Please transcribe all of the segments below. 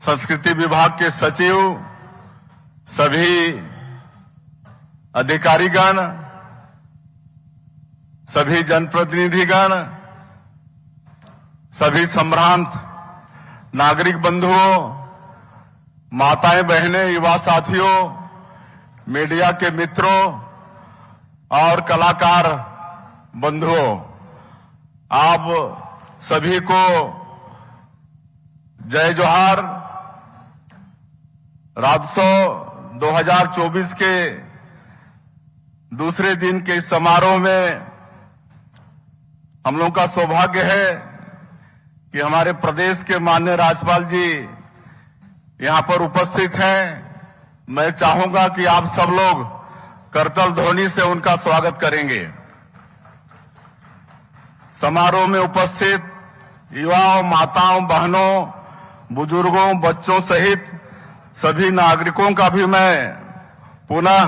संस्कृति विभाग के सचिव, सभी अधिकारीगण, सभी जनप्रतिनिधिगण, सभी सम्भ्रांत नागरिक बंधुओं, माताएं बहनें, युवा साथियों, मीडिया के मित्रों और कलाकार बंधुओं, आप सभी को जय जोहार। राज्योत्सव 2024 के दूसरे दिन के इस समारोह में हम लोगों का सौभाग्य है कि हमारे प्रदेश के माननीय राज्यपाल जी यहां पर उपस्थित हैं। मैं चाहूंगा कि आप सब लोग करतल ध्वनि से उनका स्वागत करेंगे। समारोह में उपस्थित युवाओं, माताओं, बहनों, बुजुर्गों, बच्चों सहित सभी नागरिकों का भी मैं पुनः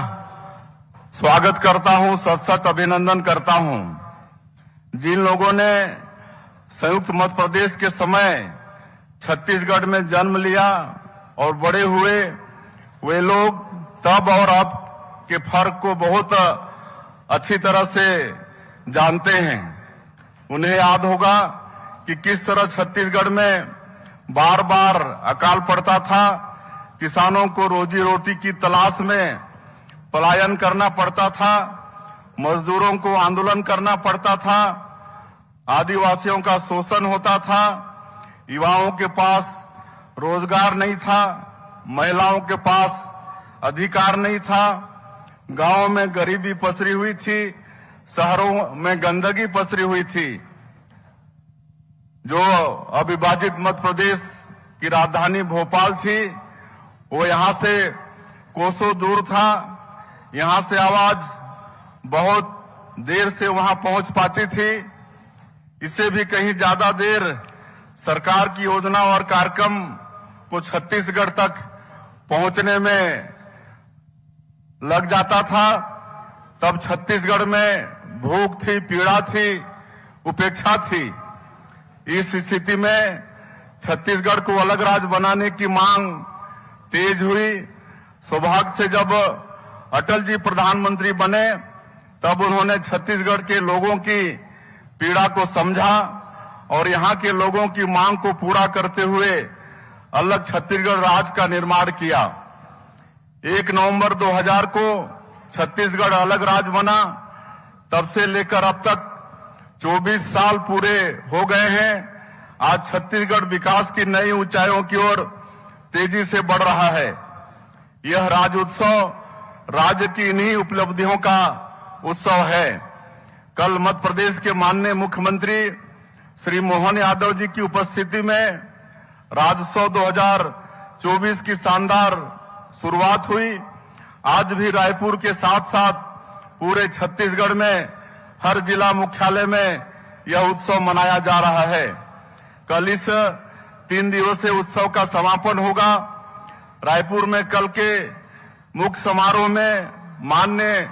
स्वागत करता हूं, सत अभिनंदन करता हूं। जिन लोगों ने संयुक्त मध्य प्रदेश के समय छत्तीसगढ़ में जन्म लिया और बड़े हुए, वे लोग तब और अब के फर्क को बहुत अच्छी तरह से जानते हैं। उन्हें याद होगा कि किस तरह छत्तीसगढ़ में बार बार अकाल पड़ता था, किसानों को रोजी रोटी की तलाश में पलायन करना पड़ता था, मजदूरों को आंदोलन करना पड़ता था, आदिवासियों का शोषण होता था, युवाओं के पास रोजगार नहीं था, महिलाओं के पास अधिकार नहीं था, गांवों में गरीबी पसरी हुई थी, शहरों में गंदगी पसरी हुई थी। जो अविभाजित मध्य प्रदेश की राजधानी भोपाल थी, वो यहां से कोसों दूर था। यहां से आवाज बहुत देर से वहां पहुंच पाती थी। इससे भी कहीं ज्यादा देर सरकार की योजना और कार्यक्रम को छत्तीसगढ़ तक पहुंचने में लग जाता था। तब छत्तीसगढ़ में भूख थी, पीड़ा थी, उपेक्षा थी। इस स्थिति में छत्तीसगढ़ को अलग राज्य बनाने की मांग तेज हुई। सौभाग्य से जब अटल जी प्रधानमंत्री बने, तब उन्होंने छत्तीसगढ़ के लोगों की पीड़ा को समझा और यहां के लोगों की मांग को पूरा करते हुए अलग छत्तीसगढ़ राज्य का निर्माण किया। 1 नवंबर 2000 को छत्तीसगढ़ अलग राज्य बना। तब से लेकर अब तक 24 साल पूरे हो गए हैं। आज छत्तीसगढ़ विकास की नई ऊंचाइयों की ओर तेजी से बढ़ रहा है। यह राज्योत्सव राज्य की इन्हीं उपलब्धियों का उत्सव है। कल मध्य प्रदेश के माननीय मुख्यमंत्री श्री मोहन यादव जी की उपस्थिति में राज्योत्सव 2024 की शानदार शुरुआत हुई। आज भी रायपुर के साथ साथ पूरे छत्तीसगढ़ में हर जिला मुख्यालय में यह उत्सव मनाया जा रहा है। कल इस 3 दिवसीय उत्सव का समापन होगा। रायपुर में कल के मुख्य समारोह में माननीय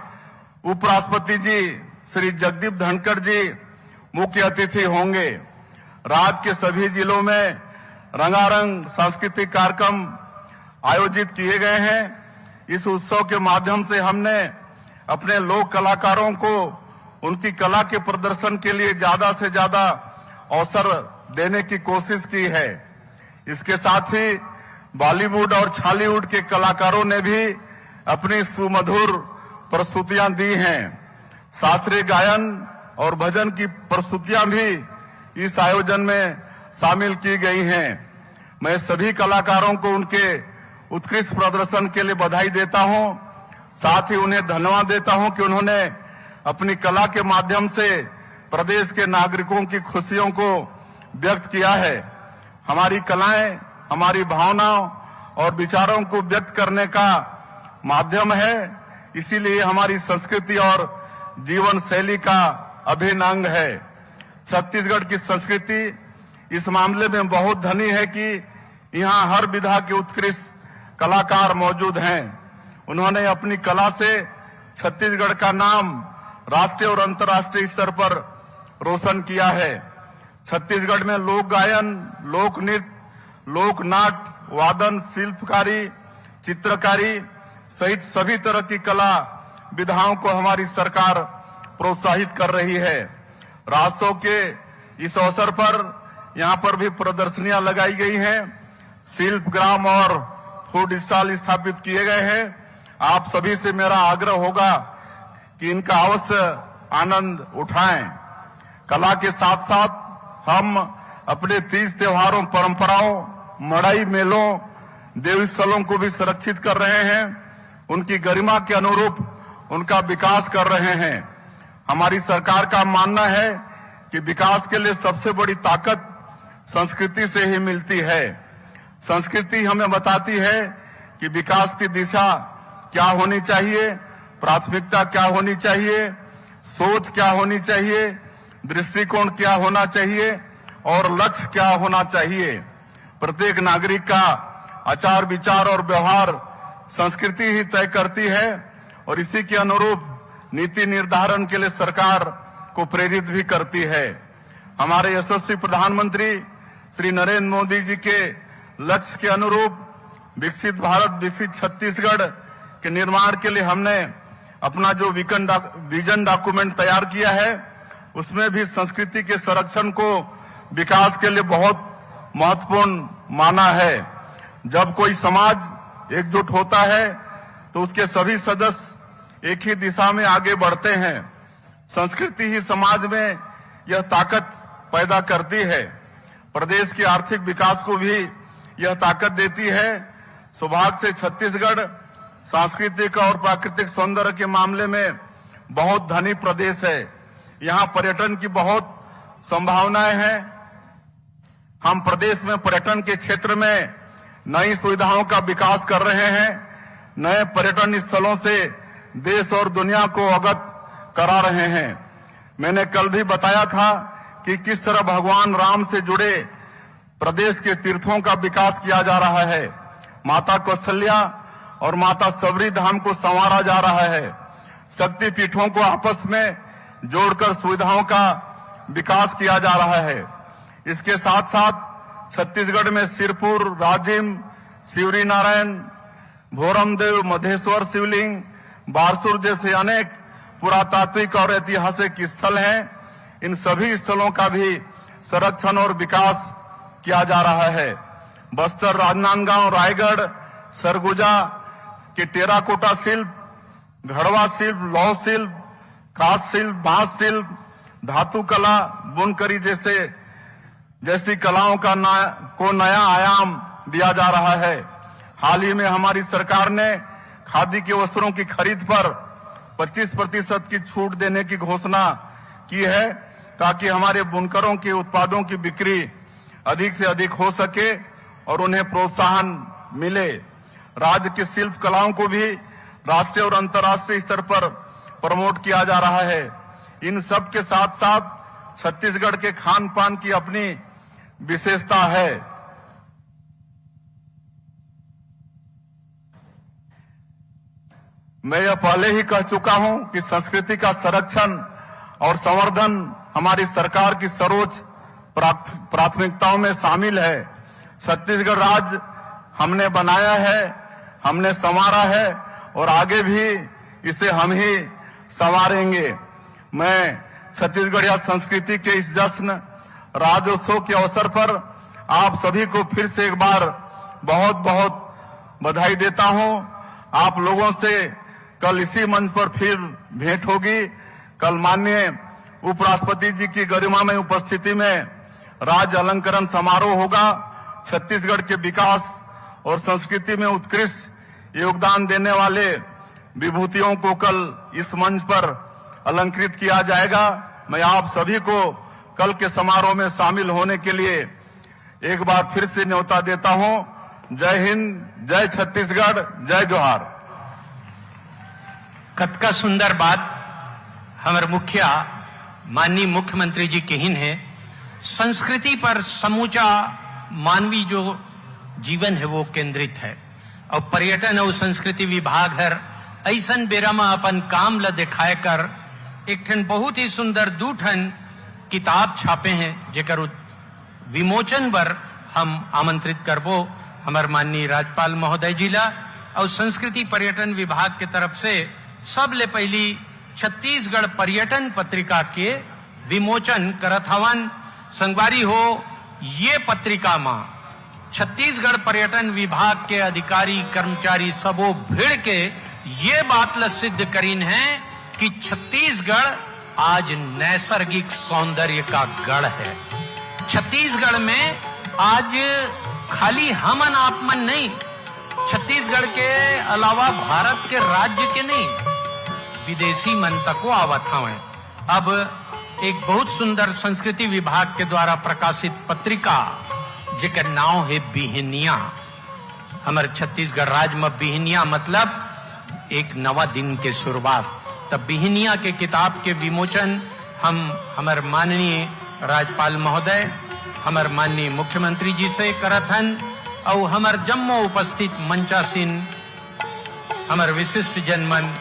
उपराष्ट्रपति जी श्री जगदीप धनखड़ जी मुख्य अतिथि होंगे। राज्य के सभी जिलों में रंगारंग सांस्कृतिक कार्यक्रम आयोजित किए गए हैं। इस उत्सव के माध्यम से हमने अपने लोक कलाकारों को उनकी कला के प्रदर्शन के लिए ज्यादा से ज्यादा अवसर देने की कोशिश की है। इसके साथ ही बॉलीवुड और छॉलीवुड के कलाकारों ने भी अपनी सुमधुर प्रस्तुतियां दी हैं। शास्त्रीय गायन और भजन की प्रस्तुतियां भी इस आयोजन में शामिल की गई हैं। मैं सभी कलाकारों को उनके उत्कृष्ट प्रदर्शन के लिए बधाई देता हूं। साथ ही उन्हें धन्यवाद देता हूं कि उन्होंने अपनी कला के माध्यम से प्रदेश के नागरिकों की खुशियों को व्यक्त किया है। हमारी कलाएं हमारी भावनाओं और विचारों को व्यक्त करने का माध्यम है। इसीलिए हमारी संस्कृति और जीवन शैली का अभिन्न अंग है। छत्तीसगढ़ की संस्कृति इस मामले में बहुत धनी है कि यहाँ हर विधा के उत्कृष्ट कलाकार मौजूद हैं। उन्होंने अपनी कला से छत्तीसगढ़ का नाम राष्ट्रीय और अंतर्राष्ट्रीय स्तर पर रोशन किया है। छत्तीसगढ़ में लोक गायन, लोक नृत्य, लोक नाट्य, वादन, शिल्पकारी, चित्रकारी सहित सभी तरह की कला विधाओं को हमारी सरकार प्रोत्साहित कर रही है। राजोत्सव के इस अवसर पर यहाँ पर भी प्रदर्शनियां लगाई गई हैं, शिल्प ग्राम और फूड स्टॉल स्थापित किए गए हैं। आप सभी से मेरा आग्रह होगा कि इनका अवश्य आनंद उठाएं। कला के साथ साथ हम अपने तीज त्योहारों, परंपराओं, मड़ाई मेलों, देवी स्थलों को भी सुरक्षित कर रहे हैं, उनकी गरिमा के अनुरूप उनका विकास कर रहे हैं। हमारी सरकार का मानना है कि विकास के लिए सबसे बड़ी ताकत संस्कृति से ही मिलती है। संस्कृति हमें बताती है कि विकास की दिशा क्या होनी चाहिए, प्राथमिकता क्या होनी चाहिए, सोच क्या होनी चाहिए, दृष्टिकोण क्या होना चाहिए और लक्ष्य क्या होना चाहिए। प्रत्येक नागरिक का आचार, विचार और व्यवहार संस्कृति ही तय करती है और इसी के अनुरूप नीति निर्धारण के लिए सरकार को प्रेरित भी करती है। हमारे यशस्वी प्रधानमंत्री श्री नरेंद्र मोदी जी के लक्ष्य के अनुरूप विकसित भारत, विकसित छत्तीसगढ़ के निर्माण के लिए हमने अपना जो विजन डॉक्यूमेंट तैयार किया है, उसमें भी संस्कृति के संरक्षण को विकास के लिए बहुत महत्वपूर्ण माना है। जब कोई समाज एकजुट होता है तो उसके सभी सदस्य एक ही दिशा में आगे बढ़ते हैं। संस्कृति ही समाज में यह ताकत पैदा करती है, प्रदेश के आर्थिक विकास को भी यह ताकत देती है। सौभाग्य से छत्तीसगढ़ सांस्कृतिक और प्राकृतिक सौंदर्य के मामले में बहुत धनी प्रदेश है। यहाँ पर्यटन की बहुत संभावनाएं हैं। हम प्रदेश में पर्यटन के क्षेत्र में नई सुविधाओं का विकास कर रहे हैं। नए पर्यटन स्थलों से देश और दुनिया को अवगत करा रहे हैं। मैंने कल भी बताया था कि किस तरह भगवान राम से जुड़े प्रदेश के तीर्थों का विकास किया जा रहा है। माता कौशल्या और माता सबरी धाम को संवारा जा रहा है। शक्ति पीठों को आपस में जोड़कर सुविधाओं का विकास किया जा रहा है। इसके साथ साथ छत्तीसगढ़ में सिरपुर, राजिम, शिवरी नारायण, भोरमदेव, मधेश्वर शिवलिंग, बारसूर जैसे अनेक पुरातात्विक और ऐतिहासिक स्थल हैं। इन सभी स्थलों का भी संरक्षण और विकास किया जा रहा है। बस्तर, राजनांदगांव, रायगढ़, सरगुजा के टेराकोटा शिल्प, घड़वा शिल्प, लौह शिल्प, कांस्य शिल्प, बांस शिल्प, धातु कला, बुनकरी जैसी कलाओं को नया आयाम दिया जा रहा है। हाल ही में हमारी सरकार ने खादी के वस्त्रों की खरीद पर 25% की छूट देने की घोषणा की है, ताकि हमारे बुनकरों के उत्पादों की बिक्री अधिक से अधिक हो सके और उन्हें प्रोत्साहन मिले। राज्य की शिल्प कलाओं को भी राष्ट्रीय और अंतर्राष्ट्रीय स्तर पर प्रमोट किया जा रहा है। इन सब के साथ साथ छत्तीसगढ़ के खान पान की अपनी विशेषता है। मैं यह पहले ही कह चुका हूं कि संस्कृति का संरक्षण और संवर्धन हमारी सरकार की सर्वोच्च प्राथमिकताओं में शामिल है। छत्तीसगढ़ राज्य हमने बनाया है, हमने संवारा है और आगे भी इसे हम ही संवारेंगे। मैं छत्तीसगढ़िया संस्कृति के इस जश्न राज्योत्सव के अवसर पर आप सभी को फिर से एक बार बहुत बहुत बधाई देता हूं। आप लोगों से कल इसी मंच पर फिर भेंट होगी। कल माननीय उपराष्ट्रपति जी की गरिमामय उपस्थिति में राज्य अलंकरण समारोह होगा। छत्तीसगढ़ के विकास और संस्कृति में उत्कृष्ट योगदान देने वाले विभूतियों को कल इस मंच पर अलंकृत किया जाएगा। मैं आप सभी को कल के समारोह में शामिल होने के लिए एक बार फिर से न्योता देता हूं। जय हिंद, जय छत्तीसगढ़, जय जोहार। कतका सुंदर बात हमारे मुखिया माननीय मुख्यमंत्री जी कहिन है। संस्कृति पर समूचा मानवीय जो जीवन है वो केंद्रित है और पर्यटन और संस्कृति विभाग हर ऐसन बेरा में अपन काम ला दिखाए कर एक ठन बहुत ही सुंदर 2 ठन किताब छापे हैं, जेकर विमोचन बर हम आमंत्रित करबो हमारे माननीय राज्यपाल महोदय जिला और संस्कृति पर्यटन विभाग के तरफ से सबले पहली छत्तीसगढ़ पर्यटन पत्रिका के विमोचन करत हवन। संगवारी हो ये पत्रिका में छत्तीसगढ़ पर्यटन विभाग के अधिकारी कर्मचारी सबो भिड़ के ये बात ल सिद्ध करीन है कि छत्तीसगढ़ आज नैसर्गिक सौंदर्य का गढ़ है। छत्तीसगढ़ में आज खाली हमन आपमन नहीं, छत्तीसगढ़ के अलावा भारत के राज्य के नहीं, विदेशी मन तक आवत हवे। अब एक बहुत सुंदर संस्कृति विभाग के द्वारा प्रकाशित पत्रिका जेकर नाम है बिहनिया। हमारे छत्तीसगढ़ राज्य में बिहनिया मतलब एक नवा दिन के शुरुआत। तब बिहनिया के किताब के विमोचन हम हमारे माननीय राज्यपाल महोदय, हमारे माननीय मुख्यमंत्री जी से करत हन और हमारे जम्मू उपस्थित मंचासीन हमारे विशिष्ट जनमन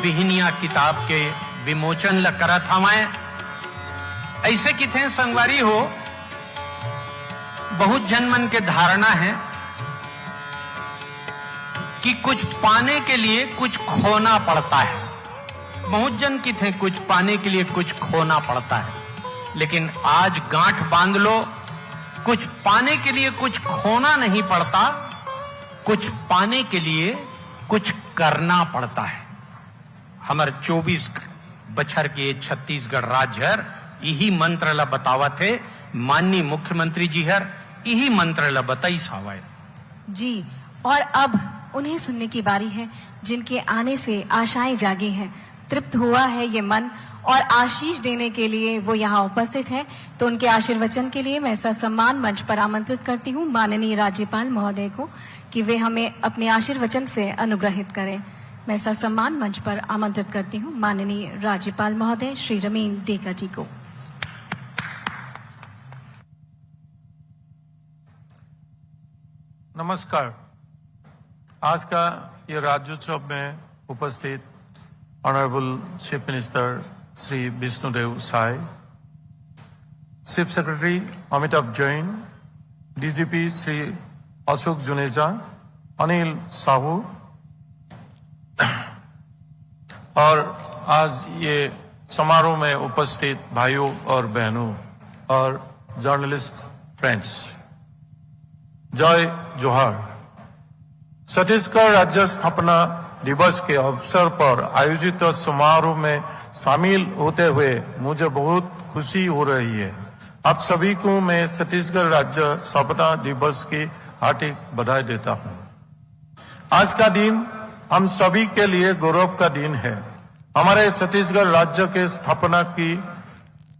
बिहनिया किताब के विमोचन ल करत हवाएं। ऐसे किथे संगवारी हो बहुत जनमन के धारणा है कि कुछ पाने के लिए कुछ खोना पड़ता है। बहुत जन किथे कुछ पाने के लिए कुछ खोना पड़ता है, लेकिन आज गांठ बांध लो, कुछ पाने के लिए कुछ खोना नहीं पड़ता, कुछ पाने के लिए कुछ करना पड़ता है। हमारे 24 बछर के छत्तीसगढ़ राज्य हर यही मंत्र ला बतावत है। माननीय मुख्यमंत्री जी हर यही मंत्र ला बताई सावाय जी। और अब उन्हें सुनने की बारी है जिनके आने से आशाएं जागी हैं, तृप्त हुआ है ये मन और आशीष देने के लिए वो यहाँ उपस्थित है। तो उनके आशीर्वचन के लिए मैं ऐसा सम्मान मंच पर आमंत्रित करती हूँ माननीय राज्यपाल महोदय को कि वे हमें अपने आशीर्वचन से अनुग्रहित करें। मैं ऐसा सम्मान मंच पर आमंत्रित करती हूँ माननीय राज्यपाल महोदय श्री रमीन डेका जी को। नमस्कार। आज का ये राज्योत्सव में उपस्थित honourable chief minister Shri Vishnudeo Sai, chief secretary Amitabh Jain, DGP Shri Ashok Juneja, Anil Sahu और आज ये समारोह में उपस्थित भाइयों और बहनों और जर्नलिस्ट फ्रेंड्स, जय जोहार। छत्तीसगढ़ राज्य स्थापना दिवस के अवसर पर आयोजित समारोह में शामिल होते हुए मुझे बहुत खुशी हो रही है। आप सभी को मैं छत्तीसगढ़ राज्य स्थापना दिवस की हार्दिक बधाई देता हूं। आज का दिन हम सभी के लिए गौरव का दिन है। हमारे छत्तीसगढ़ राज्य के स्थापना की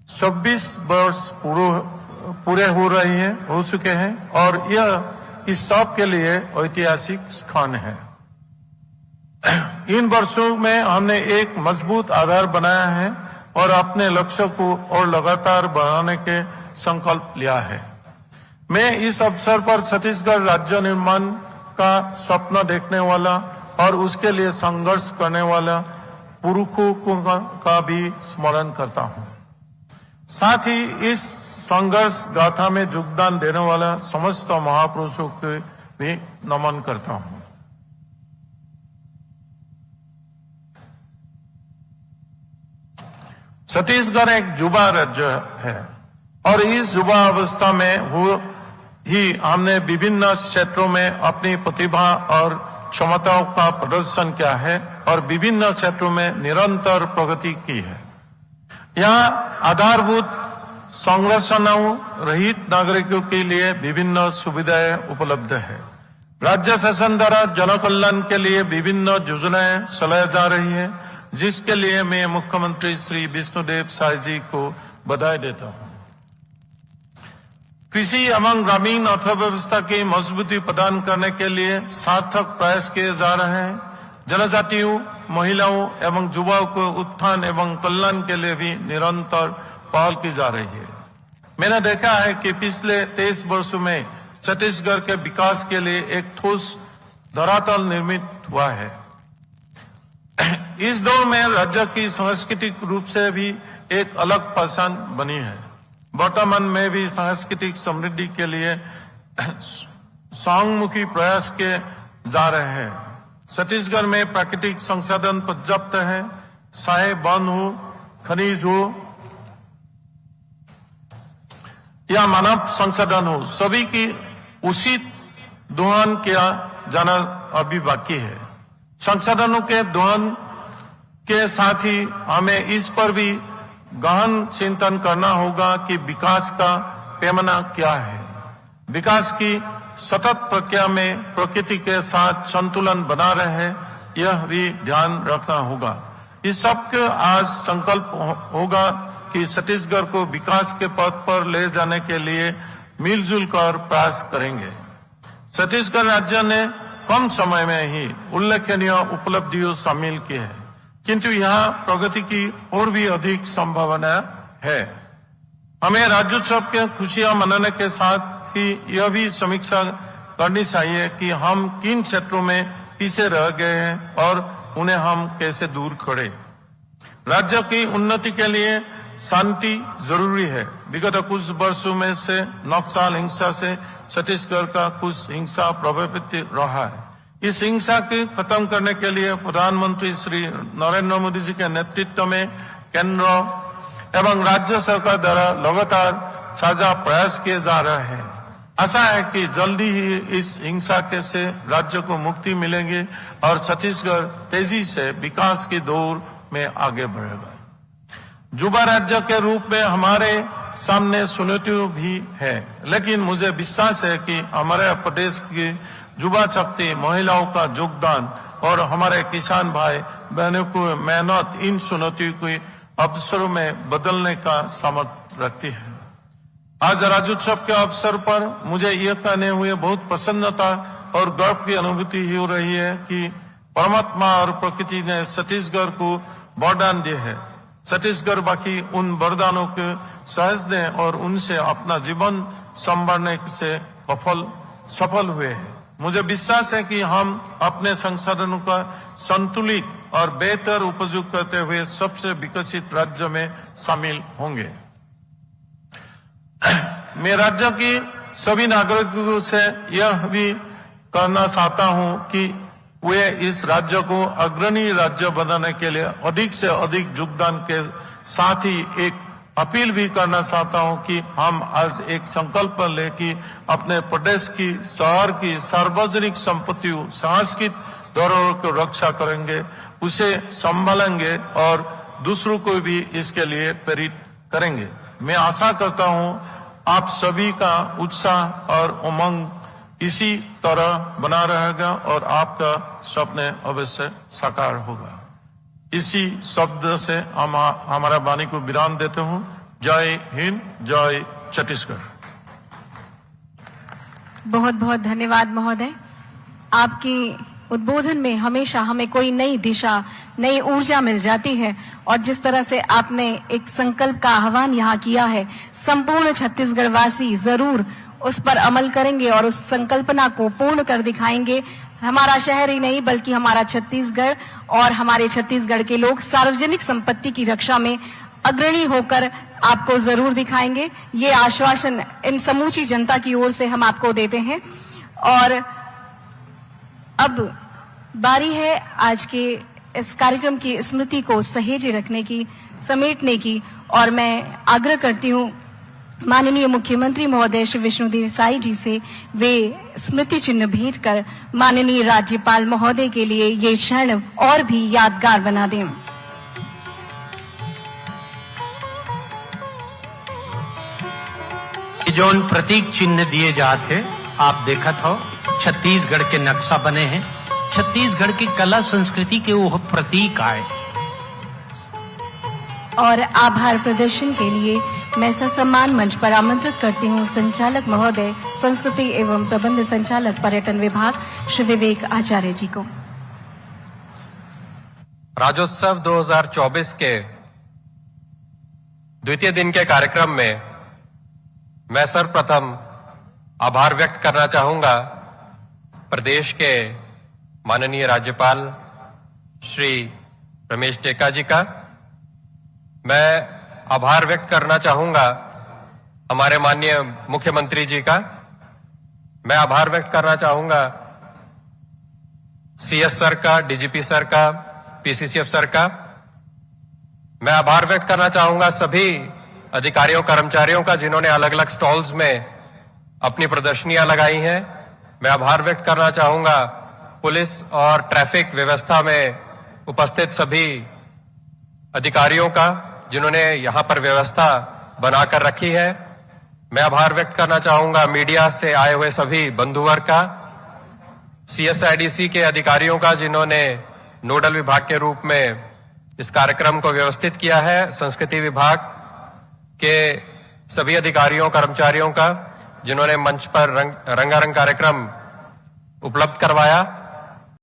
26 वर्ष पूरे हो चुके हैं और यह इस सब के लिए ऐतिहासिक क्षण है। इन वर्षों में हमने एक मजबूत आधार बनाया है और अपने लक्ष्य को और लगातार बढ़ाने के संकल्प लिया है। मैं इस अवसर पर छत्तीसगढ़ राज्य निर्माण का सपना देखने वाला और उसके लिए संघर्ष करने वाला पुरुषों का भी स्मरण करता हूं। साथ ही इस संघर्ष गाथा में योगदान देने वाला समस्त महापुरुषों को भी नमन करता हूं। छत्तीसगढ़ एक युवा राज्य है और इस युवा अवस्था में ही हमने विभिन्न क्षेत्रों में अपनी प्रतिभा और क्षमताओं का प्रदर्शन किया है और विभिन्न क्षेत्रों में निरंतर प्रगति की है। यहाँ आधारभूत संरचनाओं रहित नागरिकों के लिए विभिन्न सुविधाएं उपलब्ध है। राज्य शासन द्वारा जन कल्याण के लिए विभिन्न योजनाएं चलाई जा रही है, जिसके लिए मैं मुख्यमंत्री श्री विष्णुदेव साय जी को बधाई देता हूं। कृषि एवं ग्रामीण अर्थव्यवस्था की मजबूती प्रदान करने के लिए सार्थक प्रयास किए जा रहे हैं। जनजातियों, महिलाओं एवं युवाओं को उत्थान एवं कल्याण के लिए भी निरंतर पहल की जा रही है। मैंने देखा है कि पिछले 23 वर्षों में छत्तीसगढ़ के विकास के लिए एक ठोस धरातल निर्मित हुआ है। इस दौर में राज्य की सांस्कृतिक रूप से भी एक अलग पहचान बनी है। वर्तमान में भी सांस्कृतिक समृद्धि के लिए सहानुभूति प्रयास किए जा रहे हैं। छत्तीसगढ़ में प्राकृतिक संसाधन पर्याप्त है, चाहे वन हो, खनिज हो या मानव संसाधन हो, सभी की उचित दोहन किया जाना अभी बाकी है। संसाधनों के दोहन के साथ ही हमें इस पर भी गहन चिंतन करना होगा कि विकास का पैमाना क्या है। विकास की सतत प्रक्रिया में प्रकृति के साथ संतुलन बना रहे, यह भी ध्यान रखना होगा। इस सबके आज संकल्प होगा कि छत्तीसगढ़ को विकास के पथ पर ले जाने के लिए मिलजुल कर प्रयास करेंगे। छत्तीसगढ़ राज्य ने कम समय में ही उल्लेखनीय उपलब्धियों शामिल की है, किंतु यहाँ प्रगति की और भी अधिक संभावना है। हमें राज्योत्सव के खुशियां मनाने के साथ ही यह भी समीक्षा करनी चाहिए कि हम किन क्षेत्रों में पीछे रह गए हैं और उन्हें हम कैसे दूर करें। राज्य की उन्नति के लिए शांति जरूरी है। विगत कुछ वर्षों में से नक्सल हिंसा से छत्तीसगढ़ का कुछ हिंसा प्रभावित रहा है। इस हिंसा के खत्म करने के लिए प्रधानमंत्री श्री नरेंद्र मोदी जी के नेतृत्व में केंद्र एवं राज्य सरकार द्वारा लगातार साझा प्रयास किए जा रहे हैं। आशा है कि जल्दी ही इस हिंसा के से राज्य को मुक्ति मिलेगी और छत्तीसगढ़ तेजी से विकास की दौड़ में आगे बढ़ेगा। युवा राज्य के रूप में हमारे सामने चुनौतियां भी है, लेकिन मुझे विश्वास है कि हमारे प्रदेश की युवा शक्ति, महिलाओं का योगदान और हमारे किसान भाई बहनों को मेहनत इन चुनौतियों को अवसरों में बदलने का सामर्थ्य रखती है। आज राज्योत्सव के अवसर पर मुझे यह कहने हुए बहुत प्रसन्नता और गर्व की अनुभूति हो रही है कि परमात्मा और प्रकृति ने छत्तीसगढ़ को वरदान दिए है। छत्तीसगढ़ बाकी उन वरदानों को सहजने और उनसे अपना जीवन संवारने से सफल हुए हैं। मुझे विश्वास है कि हम अपने संसाधनों का संतुलित और बेहतर उपयोग करते हुए सबसे विकसित राज्य में शामिल होंगे। मैं राज्य की सभी नागरिकों से यह भी कहना चाहता हूं कि वे इस राज्य को अग्रणी राज्य बनाने के लिए अधिक से अधिक योगदान के साथ ही एक अपील भी करना चाहता हूं कि हम आज एक संकल्प ले कि अपने प्रदेश की, शहर की सार्वजनिक संपत्तियों, सांस्कृतिक धरोहर को रक्षा करेंगे, उसे संभालेंगे और दूसरों को भी इसके लिए प्रेरित करेंगे। मैं आशा करता हूं आप सभी का उत्साह और उमंग इसी तरह बना रहेगा और आपका सपने अवश्य साकार होगा। इसी शब्द से हमारा वाणी को विराम देते हूं। जय हिंद, जय छत्तीसगढ़। बहुत बहुत धन्यवाद महोदय। आपकी उद्बोधन में हमेशा हमें कोई नई दिशा, नई ऊर्जा मिल जाती है और जिस तरह से आपने एक संकल्प का आह्वान यहाँ किया है, संपूर्ण छत्तीसगढ़ वासी जरूर उस पर अमल करेंगे और उस संकल्पना को पूर्ण कर दिखाएंगे। हमारा शहर ही नहीं बल्कि हमारा छत्तीसगढ़ और हमारे छत्तीसगढ़ के लोग सार्वजनिक संपत्ति की रक्षा में अग्रणी होकर आपको जरूर दिखाएंगे। ये आश्वासन इन समूची जनता की ओर से हम आपको देते हैं। और अब बारी है आज के इस कार्यक्रम की स्मृति को सहेजे रखने की, समेटने की, और मैं आग्रह करती हूँ माननीय मुख्यमंत्री महोदय श्री विष्णुदेव साई जी से वे स्मृति चिन्ह भेंट कर माननीय राज्यपाल महोदय के लिए ये क्षण और भी यादगार बना दें। जोन प्रतीक चिन्ह दिए जाते आप देखत हो, छत्तीसगढ़ के नक्शा बने हैं, छत्तीसगढ़ की कला संस्कृति के वो प्रतीक आए। और आभार प्रदर्शन के लिए मैं ससम्मान मंच पर आमंत्रित करती हूँ संचालक महोदय, संस्कृति एवं प्रबंध संचालक पर्यटन विभाग श्री विवेक आचार्य जी को। राज्योत्सव 2024 के द्वितीय दिन के कार्यक्रम में मैं सर्वप्रथम आभार व्यक्त करना चाहूंगा प्रदेश के माननीय राज्यपाल श्री रमेश टेका जी का। मैं आभार व्यक्त करना चाहूंगा हमारे माननीय मुख्यमंत्री जी का। मैं आभार व्यक्त करना चाहूंगा सीएस सर का, डीजीपी सर का, पीसीसीएफ सर का। मैं आभार व्यक्त करना चाहूंगा सभी अधिकारियों कर्मचारियों का जिन्होंने अलग अलग स्टॉल्स में अपनी प्रदर्शनियां लगाई हैं। मैं आभार व्यक्त करना चाहूंगा पुलिस और ट्रैफिक व्यवस्था में उपस्थित सभी अधिकारियों का जिन्होंने यहां पर व्यवस्था बनाकर रखी है। मैं आभार व्यक्त करना चाहूंगा मीडिया से आए हुए सभी बंधुवर्ग का, सीएसआईडीसी के अधिकारियों का जिन्होंने नोडल विभाग के रूप में इस कार्यक्रम को व्यवस्थित किया है, संस्कृति विभाग के सभी अधिकारियों कर्मचारियों का जिन्होंने मंच पर रंगारंग कार्यक्रम उपलब्ध करवाया।